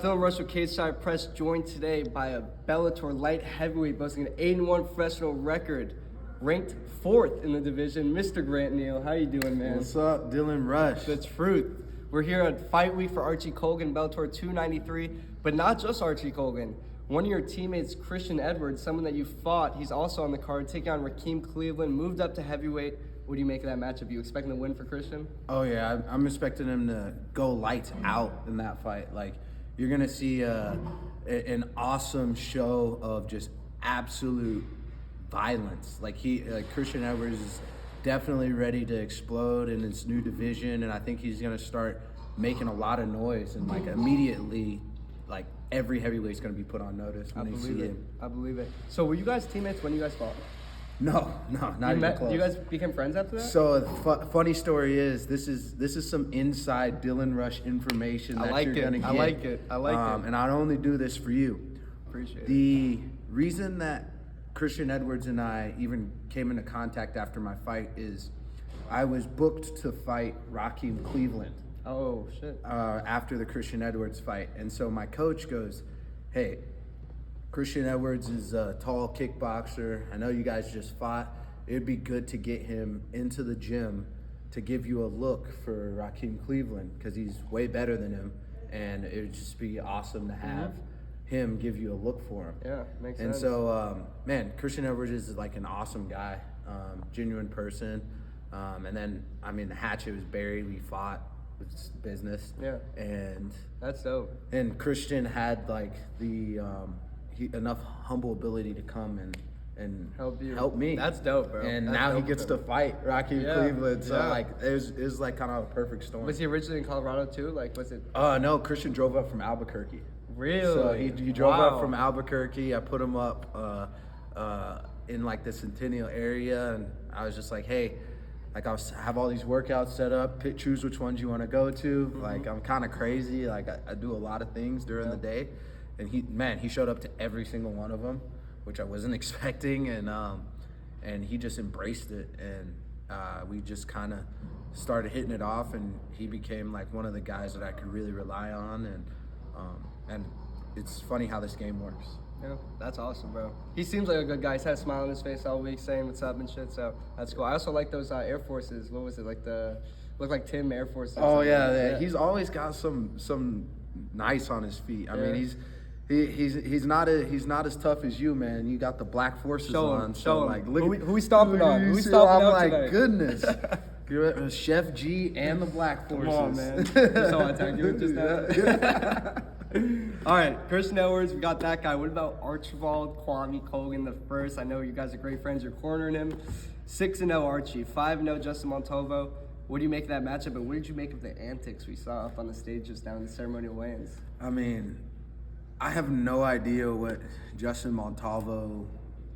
Dylan Rush with Cage Side Press, joined today by a Bellator light heavyweight boasting an 8-1 professional record, ranked 4th in the division, Mr. Grant Neal. How you doing, man? What's up, Dylan Rush? That's truth. We're here at Fight Week for Archie Colgan, Bellator 293, but not just Archie Colgan. One of your teammates, Christian Edwards, someone that you fought, he's also on the card, taking on Raheem Cleveland, moved up to heavyweight. What do you make of that matchup? You expecting a win for Christian? Oh yeah, I'm expecting him to go lights out in that fight. Like, you're gonna see an awesome show of just absolute violence. Like Christian Edwards is definitely ready to explode in his new division, and I think he's gonna start making a lot of noise and like immediately, like every heavyweight's gonna be put on notice when they see him. I believe it. So were you guys teammates when you guys fought? No, not even close. You guys became friends after that? So funny story is this is some inside Dylan Rush information that you're gonna get. I like it. And I only do this for you. Appreciate it. The reason that Christian Edwards and I even came into contact after my fight is I was booked to fight Raheem Cleveland. Oh shit. After the Christian Edwards fight, and so my coach goes, "Hey, Christian Edwards is a tall kickboxer. I know you guys just fought. It'd be good to get him into the gym to give you a look for Raheem Cleveland because he's way better than him, and it would just be awesome to have him give you a look for him." Yeah, makes and sense. And so, man, Christian Edwards is like an awesome guy, genuine person. And then, I mean, the hatchet was buried. We fought. It's business. Yeah. And that's dope. And Christian had like the enough humble ability to come and help me. That's dope, bro. And that's now dope, he gets to fight Raheem Cleveland. So like it was like kind of a perfect storm. Was he originally in Colorado too? Like, was it? No, Christian drove up from Albuquerque. Really? So he drove up from Albuquerque. I put him up in like the Centennial area, and I was just like, hey, like I have all these workouts set up. Choose which ones you want to go to. Like I'm kind of crazy. Like I do a lot of things during the day, and he showed up to every single one of them, which I wasn't expecting, and he just embraced it, and we just kind of started hitting it off, and he became like one of the guys that I could really rely on, and it's funny how this game works. Yeah, that's awesome, bro. He seems like a good guy. He's had a smile on his face all week, saying what's up and shit. So that's cool. I also like those Air Forces. What was it like? Look like Tim Air Forces. Oh yeah. He's always got some nice on his feet. I mean, he's not as tough as you, man. You got the Black Forces on. Show him. Like, look who we stomping on? Who we stomping on today? My goodness. Chef G and the Black Forces. Come on, man. You saw I tagged you just now. All right, Christian Edwards, we got that guy. What about Archibald Kwame Colgan the first? I know you guys are great friends. You're cornering him. 6-0 Archie, 5-0 Justin Montalvo. What do you make of that matchup, and what did you make of the antics we saw up on the stage just now in the ceremonial weigh-ins? I mean, I have no idea what Justin Montalvo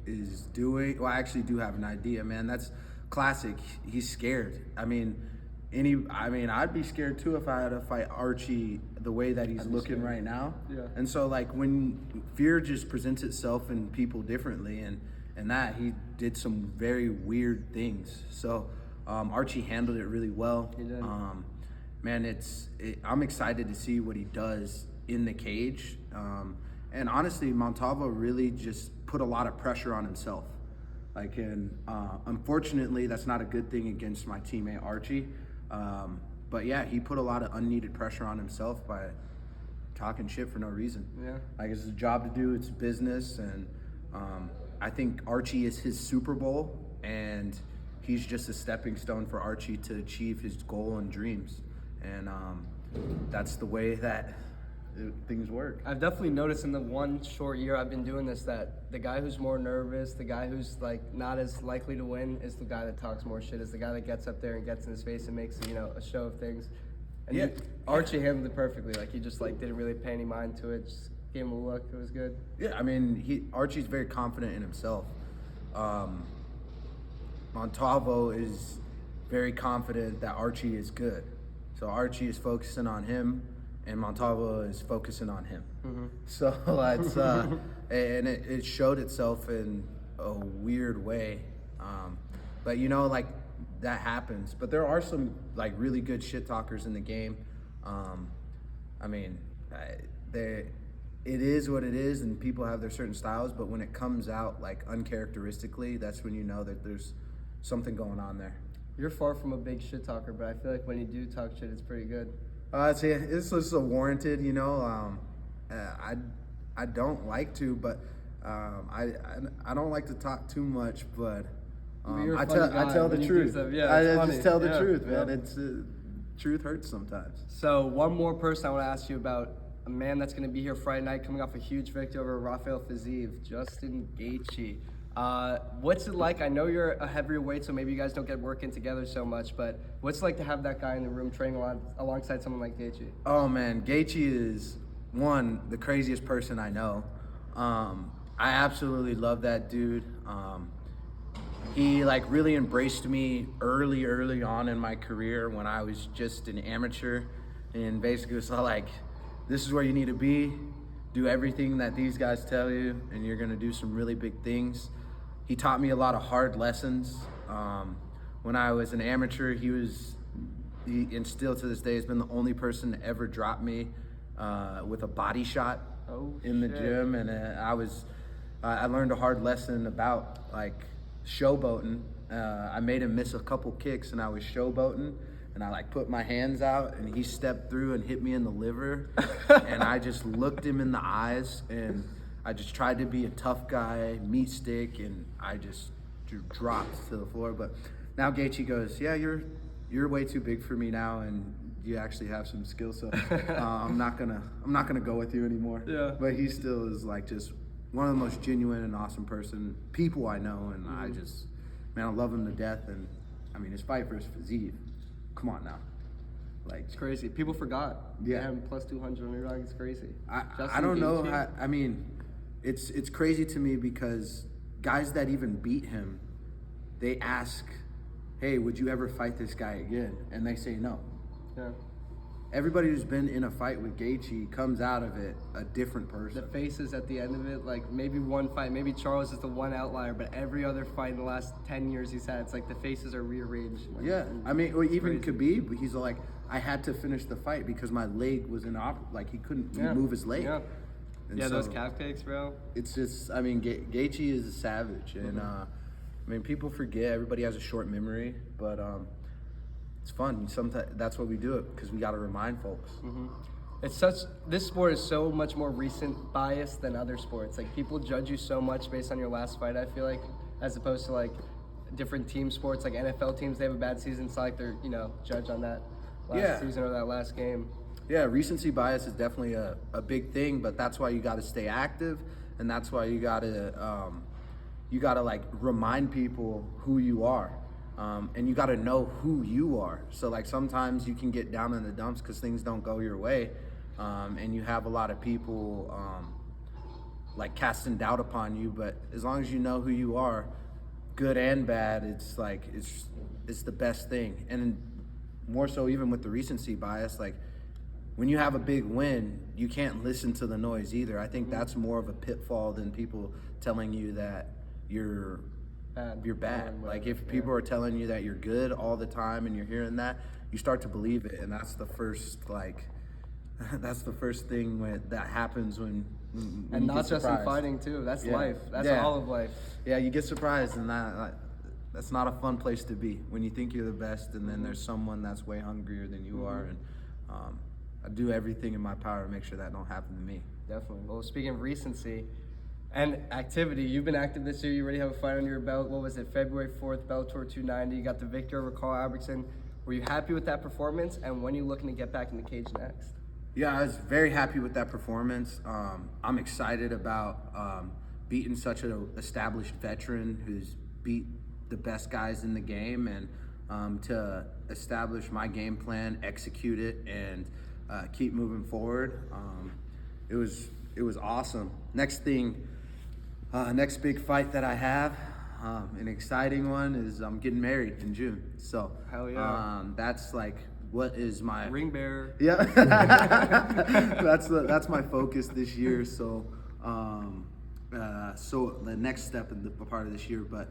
is doing. Well, I actually do have an idea, man. That's classic. He's scared. I mean, I'd be scared too if I had to fight Archie the way that he's looking right now. Yeah. And so like when fear just presents itself in people differently, and that he did some very weird things. So Archie handled it really well. He did. Man, I'm excited to see what he does in the cage. And honestly, Montalvo really just put a lot of pressure on himself. Like, and unfortunately, that's not a good thing against my teammate Archie. But yeah, he put a lot of unneeded pressure on himself by talking shit for no reason. Yeah. Like, it's a job to do, it's business, and I think Archie is his Super Bowl, and he's just a stepping stone for Archie to achieve his goal and dreams. And that's the way that things work. I've definitely noticed in the one short year I've been doing this that the guy who's more nervous, the guy who's like not as likely to win, is the guy that talks more shit, is the guy that gets up there and gets in his face and makes a show of things. And Archie handled it perfectly. Like, he just like didn't really pay any mind to it. Just gave him a look. It was good. Yeah, I mean, Archie's very confident in himself. Montalvo is very confident that Archie is good. So Archie is focusing on him, and Montalvo is focusing on him. So it's and it showed itself in a weird way. But like that happens. But there are some like really good shit talkers in the game. I mean, it is what it is, and people have their certain styles. But when it comes out like uncharacteristically, that's when you know that there's something going on there. You're far from a big shit talker, but I feel like when you do talk shit, it's pretty good. It's just a warranted, you know. I don't like to, but I don't like to talk too much, but I tell the truth. Yeah, I just tell the yeah, truth, yeah. man. It's truth hurts sometimes. So one more person I want to ask you about, a man that's going to be here Friday night, coming off a huge victory over Rafael Fiziev, Justin Gaethje. What's it like? I know you're a heavier weight, so maybe you guys don't get working together so much, but what's it like to have that guy in the room training alongside someone like Gaethje? Oh man, Gaethje is the craziest person I know. I absolutely love that dude. He like really embraced me early on in my career when I was just an amateur, and basically was all like, this is where you need to be, do everything that these guys tell you, and you're gonna do some really big things. He taught me a lot of hard lessons. When I was an amateur, and still to this day has been the only person to ever drop me with a body shot in the gym, and I learned a hard lesson about like showboating. I made him miss a couple kicks, and I was showboating, and I like put my hands out, and he stepped through and hit me in the liver, and I just looked him in the eyes, and I just tried to be a tough guy, meat stick, and I just dropped to the floor. But now Gaethje goes, yeah, you're way too big for me now, and you actually have some skill, so I'm not gonna go with you anymore. Yeah. But he still is like just one of the most genuine and awesome people I know, and I love him to death. And I mean, his fight versus Fiziev, come on now, like It's crazy. People forgot. Yeah. Having plus 200 underdog is crazy. I don't know. I mean, it's crazy to me because guys that even beat him, they ask, hey, would you ever fight this guy again? And they say no. Yeah. Everybody who's been in a fight with Gaethje comes out of it a different person. The faces at the end of it, like maybe one fight, maybe Charles is the one outlier, but every other fight in the last 10 years he's had, it's like the faces are rearranged. Like, yeah, I mean, or even Khabib, he's like, I had to finish the fight because my leg was like he couldn't move his leg. Yeah, And yeah, so those calf kicks, bro. It's just, I mean, Gaethje is a savage, and I mean, people forget. Everybody has a short memory, but it's fun. Sometimes that's why we do it, because we got to remind folks. This sport is so much more recent bias than other sports. Like, people judge you so much based on your last fight, I feel like, as opposed to like different team sports, like NFL teams, they have a bad season, it's not like they're, judged on that last season or that last game. Yeah, recency bias is definitely a big thing, but that's why you got to stay active, and that's why you got to like remind people who you are. And you got to know who you are. So like sometimes you can get down in the dumps because things don't go your way, and you have a lot of people like casting doubt upon you. But as long as you know who you are, good and bad, it's like it's the best thing. And more so even with the recency bias, like when you have a big win, you can't listen to the noise either. I think that's more of a pitfall than people telling you that you're bad. Like if people are telling you that you're good all the time and you're hearing that, you start to believe it, and that's the first thing that happens when and not just in surprised. Fighting too. That's life. That's all of life. Yeah, you get surprised, and that's not a fun place to be when you think you're the best, and then there's someone that's way hungrier than you are. And I do everything in my power to make sure that don't happen to me. Definitely. Well, speaking of recency and activity, you've been active this year. You already have a fight under your belt. What was it, February 4th, Bellator 290. You got the victory over Carl Albertson. Were you happy with that performance, and when are you looking to get back in the cage next? Yeah, I was very happy with that performance. I'm excited about beating such an established veteran who's beat the best guys in the game, and to establish my game plan, execute it, and keep moving forward. It was awesome. Next big fight that I have, an exciting one, is I'm getting married in June. So hell yeah. That's like what is my ring bearer. Yeah. that's my focus this year. So so the next step in the part of this year, but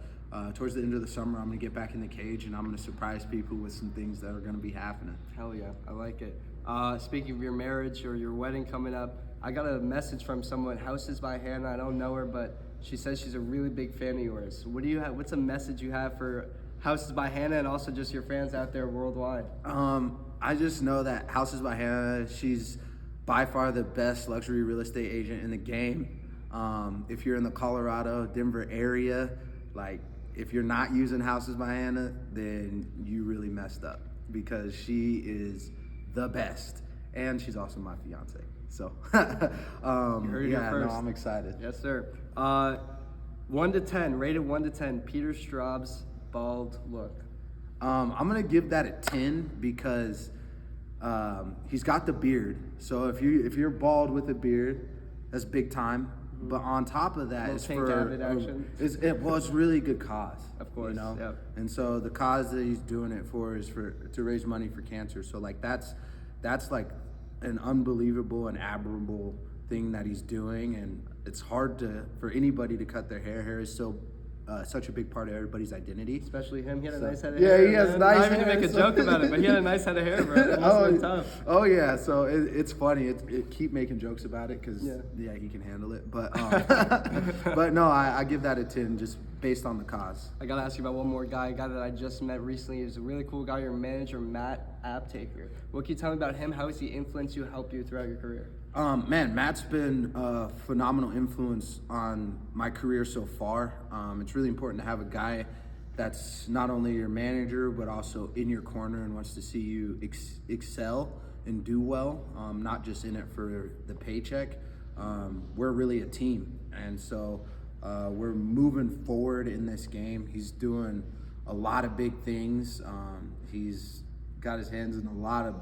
towards the end of the summer, I'm gonna get back in the cage, and I'm gonna surprise people with some things that are gonna be happening. Hell yeah, I like it. Speaking of your marriage or your wedding coming up, I got a message from someone, Houses by Hannah. I don't know her, but she says she's a really big fan of yours. What do you have? What's a message you have for Houses by Hannah and also just your fans out there worldwide? I just know that Houses by Hannah, she's by far the best luxury real estate agent in the game. If you're in the Colorado, Denver area, like if you're not using Houses by Hannah, then you really messed up because she is the best. And she's also my fiance. So, You heard it here yeah, first. no, I'm excited. Yes, sir. 1 to 10, rated 1 to 10, Peter Straub's bald look. I'm gonna give that a 10 because he's got the beard. So if you're bald with a beard, that's big time. But on top of that, it's Tank Abbott action. It was really good cause. Of course, you know. yep. And so the cause that he's doing it for is to raise money for cancer. So like that's like an unbelievable and admirable thing that he's doing, and it's hard for anybody to cut their hair. Hair is so such a big part of everybody's identity. Especially him. He had a nice head of Yeah, hair. he has man. nice Not even to hair, make a so- joke about it, but he had a nice head of hair, bro. It must have been tough. Oh yeah, so it's funny. It keep making jokes about it because Yeah. he can handle it. But but no, I give that a 10 just based on the cause. I gotta ask you about one more guy, a guy that I just met recently. He's a really cool guy, your manager, Matt Aptaker. What can you tell me about him? How has he influenced you, helped you throughout your career? Man, Matt's been a phenomenal influence on my career so far. It's really important to have a guy that's not only your manager, but also in your corner and wants to see you excel and do well, not just in it for the paycheck. We're really a team. And so we're moving forward in this game. He's doing a lot of big things. He's got his hands in a lot of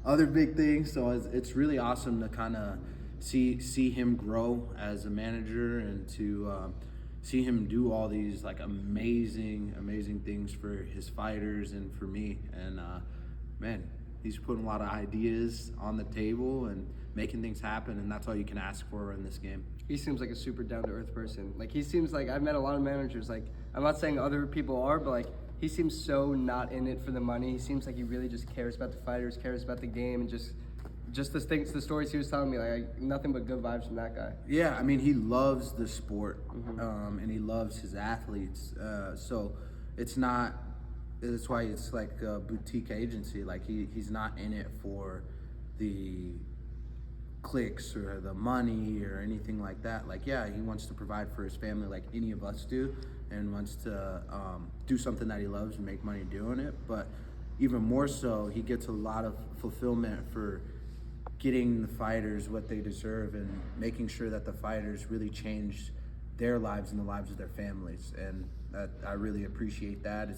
other big things, so it's really awesome to kind of see him grow as a manager and to see him do all these like amazing things for his fighters and for me. And man, he's putting a lot of ideas on the table and making things happen, and that's all you can ask for in this game. He seems like a super down-to-earth person. Like, he seems like, I've met a lot of managers, like, I'm not saying other people are, but like, he seems so not in it for the money. He seems like he really just cares about the fighters, cares about the game, and just the stories he was telling me, like nothing but good vibes from that guy. Yeah, I mean, he loves the sport, and he loves his athletes. So it's not. That's why it's like a boutique agency. Like he's not in it for the clicks or the money or anything like that. Like, yeah, he wants to provide for his family like any of us do, and wants to do something that he loves and make money doing it. But even more so, he gets a lot of fulfillment for getting the fighters what they deserve and making sure that the fighters really change their lives and the lives of their families. And I really appreciate that.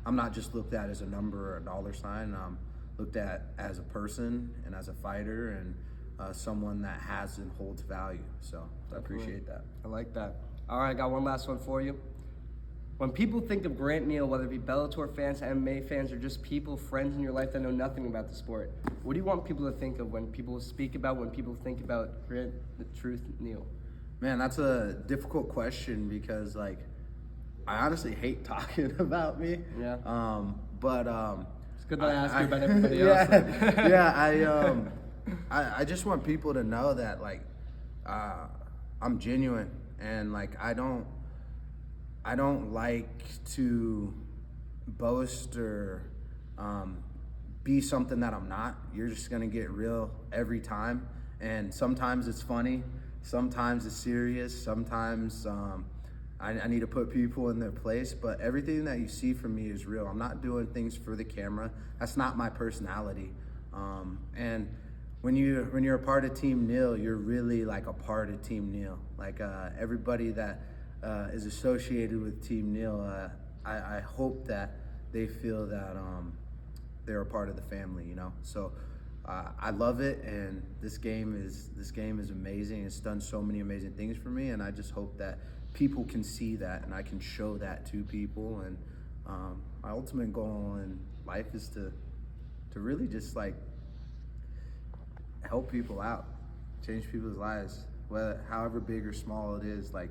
I'm not just looked at as a number or a dollar sign. I'm looked at as a person and as a fighter and someone that has and holds value. So I appreciate that. I like that. All right, I got one last one for you. When people think of Grant Neal, whether it be Bellator fans, MMA fans, or just people, friends in your life that know nothing about the sport, what do you want people to think of when people think about Grant the Truth Neal? Man, that's a difficult question because like I honestly hate talking about me. Yeah. But It's good that I asked you about everybody else. yeah, I just want people to know that like I'm genuine and like I don't like to boast or be something that I'm not. You're just gonna get real every time, and sometimes it's funny, sometimes it's serious, sometimes I need to put people in their place, but everything that you see from me is real. I'm not doing things for the camera. That's not my personality. And when you're a part of Team Neal, you're really like a part of Team Neal. Like everybody that is associated with Team Neal, I hope that they feel that they're a part of the family, you know. So I love it, and this game is amazing. It's done so many amazing things for me, and I just hope that people can see that and I can show that to people. And my ultimate goal in life is to really just like help people out, change people's lives, whether however big or small it is. Like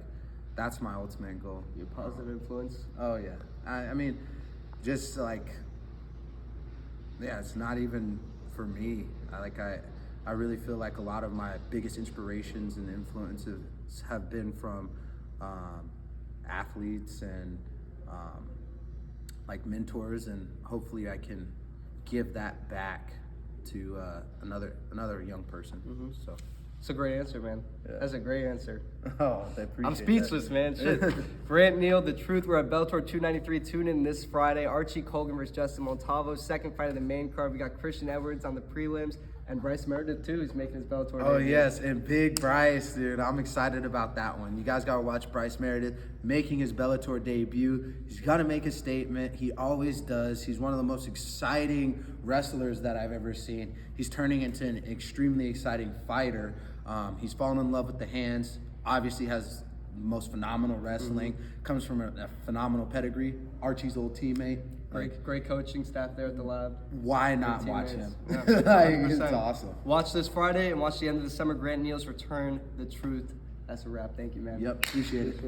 that's my ultimate goal. Your positive influence. Oh yeah, I mean, just like, yeah, it's not even for me. I really feel like a lot of my biggest inspirations and influences have been from athletes and like mentors, and hopefully I can give that back to another young person. So It's a great answer, man. Yeah. That's a great answer. oh, I appreciate I'm speechless, that. man. Shit. Grant Neal, The Truth. We're at Bellator 293. Tune in this Friday. Archie Colgan versus Justin Montalvo. Second fight of the main card. We got Christian Edwards on the prelims. And Bryce Meredith, too. He's making his Bellator Oh, debut. yes, and big Bryce, dude. I'm excited about that one. You guys got to watch Bryce Meredith making his Bellator debut. He's got to make a statement. He always does. He's one of the most exciting wrestlers that I've ever seen. He's turning into an extremely exciting fighter. He's fallen in love with the hands. Obviously has the most phenomenal wrestling. Comes from a phenomenal pedigree. Archie's old teammate. Great coaching staff there at the lab. Why not Great watch teammates. him? Yeah, Like, it's 100%. awesome. Watch this Friday and watch the end of the summer. Grant Neal's return. The Truth. That's a wrap. Thank you, man. Yep, appreciate it.